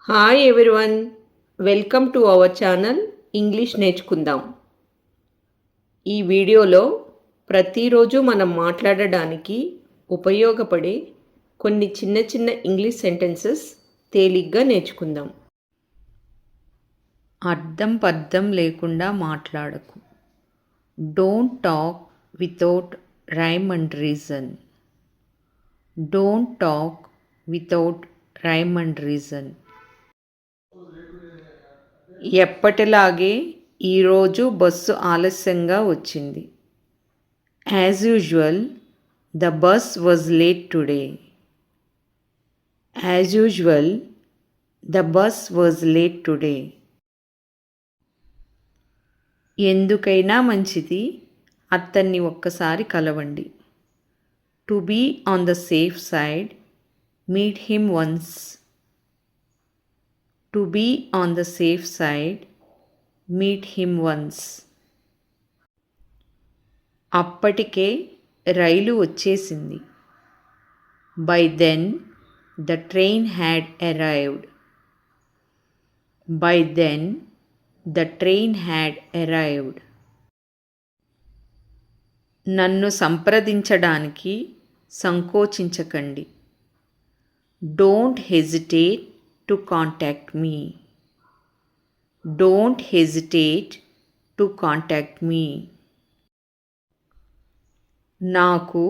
Hi everyone, welcome to our channel English నేర్చుకుందాం. ఈ వీడియోలో ప్రతిరోజు మనం మాట్లాడడానికి ఉపయోగపడే కొన్ని చిన్న చిన్న ఇంగ్లీష్ సెంటెన్సెస్ తేలిగ్గా నేర్చుకుందాం. అర్థం పర్థం లేకుండా మాట్లాడకు. Don't talk without rhyme and reason. Don't talk without rhyme and reason. ఎప్పటిలాగే ఈరోజు బస్సు ఆలస్యంగా వచ్చింది. As usual the bus was late today. As usual the bus was late today. ఎందుకైనా మంచిది అతన్ని ఒక్కసారి కలవండి. To be on the safe side, meet him once. To be on the safe side, meet him once. అప్పటికే రైలు వచ్చేసింది. By then, the train had arrived. By then, the train had arrived. నన్ను సంప్రదించడానికి సంకోచించకండి. Don't hesitate to contact me. Don't hesitate to contact me. నాకు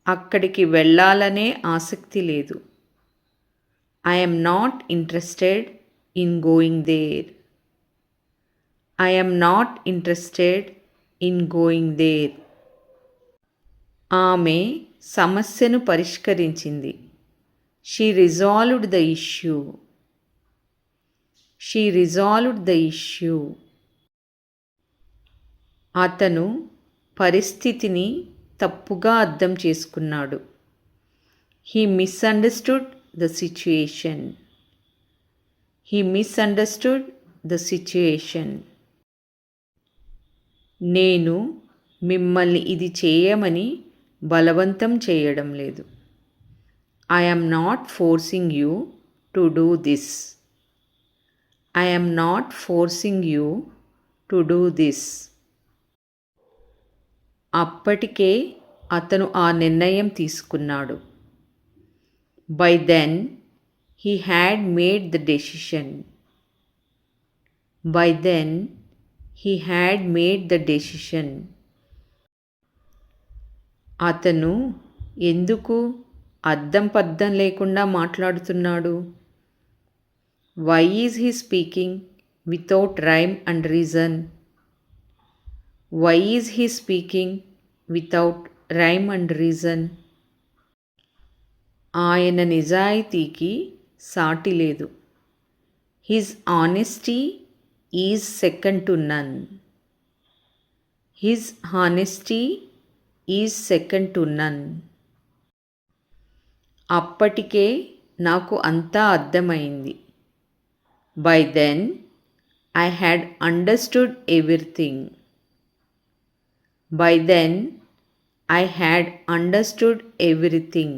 అక్కడికి వెళ్ళాలనే ఆసక్తి లేదు. I am not interested in going there. I am not interested in going there. ఆమె సమస్యను పరిష్కరించింది. She resolved the issue. She resolved the issue. అతను పరిస్థితిని తప్పుగా అర్థం చేసుకున్నాడు. He misunderstood the situation. He misunderstood the situation. నేను మిమ్మల్ని ఇది చేయమని బలవంతం చేయడం లేదు. I am not forcing you to do this. I am not forcing you to do this. అప్పటికే అతను ఆ నిర్ణయం తీసుకున్నాడు. By then, he had made the decision. By then, he had made the decision. అతను ఎందుకు అర్థం పర్థం లేకుండా మాట్లాడుతున్నాడు? Why is he speaking without rhyme and reason? Why is he speaking without rhyme and reason? ఆయన నిజాయితీకి సాటి లేదు. His honesty is second to none. His honesty is second to none. అప్పటికే నాకు అంతా అర్థమైంది. By then, I had understood everything. By then, I had understood everything.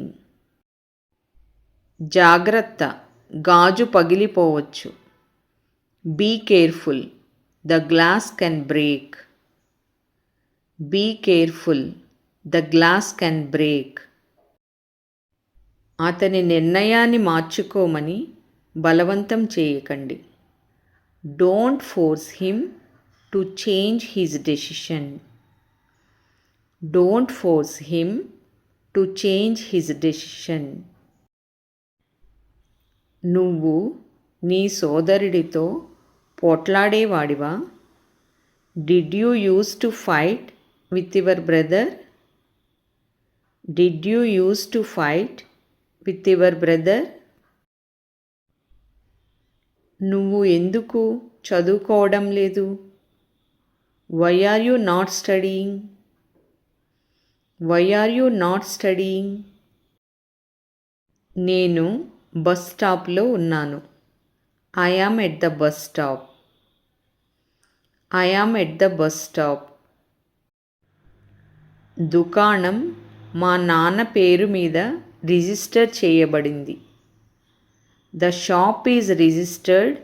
జాగ్రత్త, గాజు పగిలిపోవచ్చు. Be careful, the glass can break. Be careful, the glass can break. అతని నిర్ణయాన్ని మార్చుకోమని బలవంతం చేయకండి. Don't force him to change his decision. Don't force him to change his decision. నువ్వు నీ సోదరుడితో పోట్లాడేవాడివా? Did you used to fight with your brother? Did you used to fight with your brother? నువ్వు ఎందుకు చదువుకోవడం లేదు? Why are you not studying? Why are you not studying? నేను bus స్టాప్లో ఉన్నాను. I am at the bus stop. I am at the bus stop. దుకాణం మా నాన్న పేరు మీద రిజిస్టర్ చేయబడింది. The shop is registered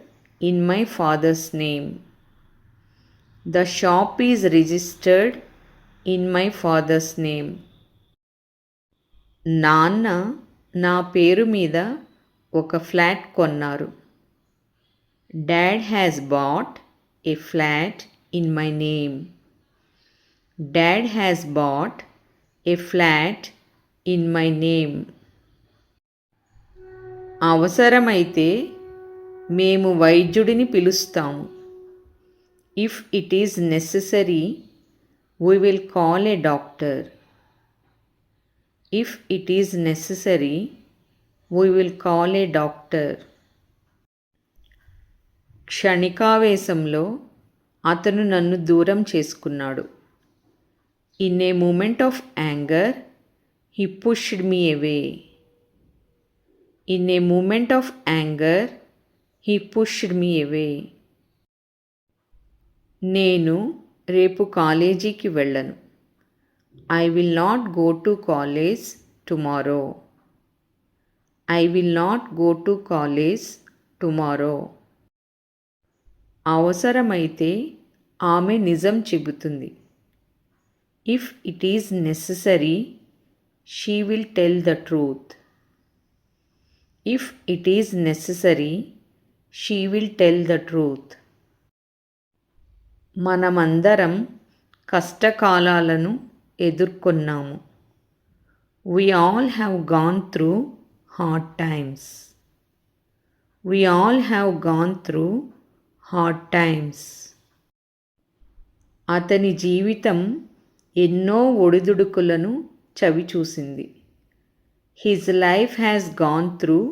in my father's name. The shop is registered in my father's name. నాన్న నా పేరు మీద ఒక ఫ్లాట్ కొన్నారు. Dad has bought a flat in my name. Dad has bought a flat in my name. అవసరమైతే మేము వైద్యుడిని పిలుస్తాము. If it is necessary, we will call a doctor. If it is necessary, we will call a doctor. క్షణికావేశంలో అతను నన్ను దూరం చేసుకున్నాడు. In a moment of anger, he pushed me away. In a moment of anger, he pushed me away. నేను రేపు కాలేజీకి వెళ్ళను. I will not go to college tomorrow. I will not go to college tomorrow. అవసరమైతే ఆమె నిజం చెబుతుంది. If it is necessary, she will tell the truth. If it is necessary, she will tell the truth. మనమందరం కష్టకాలాలను ఎదుర్కొన్నాము. We all have gone through hard times. We all have gone through hard times. అతని జీవితం ఎన్నో ఒడిదుడుకులను చవిచూసింది. His life has gone through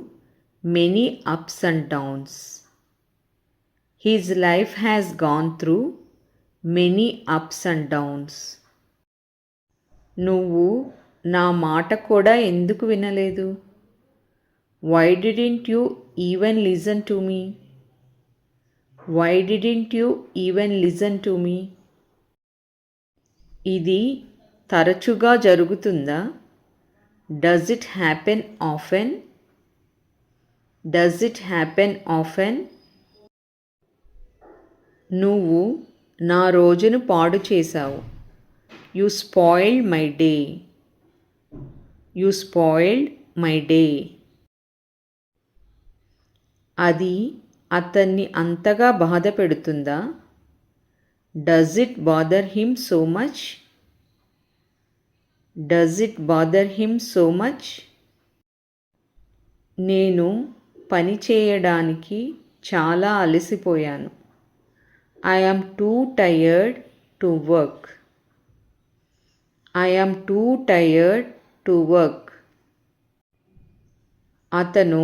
many ups and downs. His life has gone through many ups and downs. నువ్వు నా మాట కూడా ఎందుకు వినలేదు? Why didn't you even listen to me? Why didn't you even listen to me? ఇది తరచుగా జరుగుతుందా? Does it happen often? Does it happen often? నువ్వు నా రోజును పాడు చేశావు. You spoiled my day. You spoiled my day. అది అతన్ని అంతగా బాధ పెడుతుందా? Does it bother him so much? Does it bother him so much? నేను పని చేయడానికి చాలా అలసిపోయాను. I am too tired to work. I am too tired to work. అతను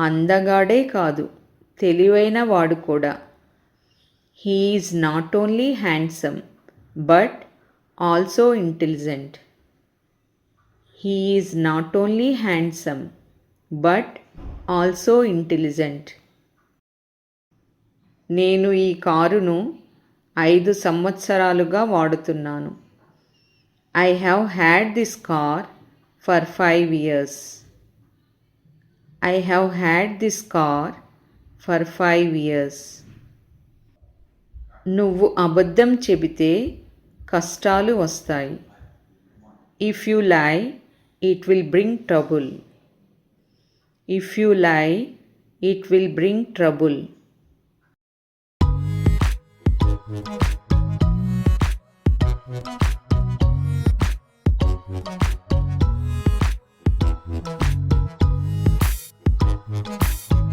అందగాడే కాదు, తెలివైన వాడు కూడా. He is not only handsome but also intelligent. He is not only handsome but also intelligent. నేను ఈ కారును 5 సంవత్సరాలుగా వాడుతున్నాను. I have had this car for 5 years. I have had this car for 5 years. నువ్వు అబద్ధం చెబితే కష్టాలు వస్తాయి. If you lie, it will bring trouble. If you lie, it will bring trouble.